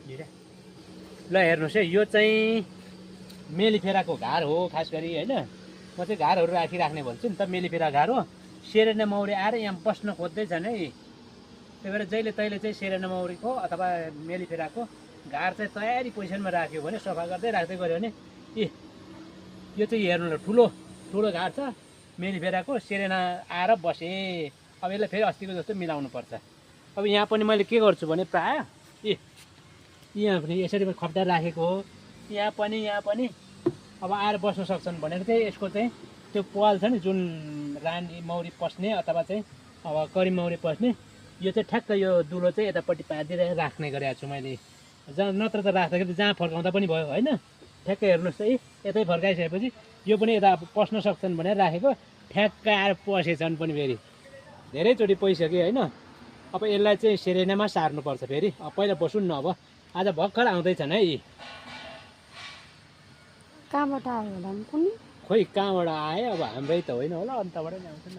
ल हेर्नुहोस् है, यो चाहिँ मेलिफेराको घार हो खास गरी होइन। म चाहिँ घारहरू राखिराख्ने भन्छु नि त। मेलिफेरा घार हो। सेरेना मौरी आएर यहाँ बस्न खोज्दैछन् है। त्यही भएर जहिले तैँले चाहिँ सेरेना मौरीको अथवा मेलिफेराको घार चाहिँ तयारी पोजिसनमा राख्यो भने, सफा गर्दै राख्दै गऱ्यो भने, यो चाहिँ हेर्नु ल, ठुलो ठुलो घार छ मेलिफेराको। सेरेना आएर बसे। अब यसलाई फेरि अस्तिको जस्तो मिलाउनु पर्छ। अब यहाँ पनि मैले के गर्छु भने प्रायः यहाँ पनि यसरी खप्टाएर राखेको हो। यहाँ पनि अब आएर बस्न सक्छन् भनेर चाहिँ यसको चाहिँ त्यो पाल छ नि, जुन रानी मौरी पस्ने अथवा चाहिँ अब करी मौरी पस्ने, यो चाहिँ ठ्याक्क यो दुलो चाहिँ यतापट्टि पारिदिएर राख्ने गरेको छु मैले। जहाँ नत्र त राख्दाखेरि जहाँ फर्काउँदा पनि भयो होइन। ठ्याक्कै हेर्नुहोस् है, यतै फर्काइसकेपछि यो पनि यता पस्न सक्छन् भनेर राखेको, ठ्याक्क आएर पसेछन् पनि फेरि। धेरैचोटि पसिसक्यो होइन। अब यसलाई चाहिँ सेरेनामा सार्नुपर्छ फेरि। अब पहिला बसौँ न। अब आज भर्खर आउँदैछन् है। कहाँबाट आयो होला कुनै? खोइ कहाँबाट आयो, अब हाम्रै त होइन होला, अन्तबाटै आउँछ न।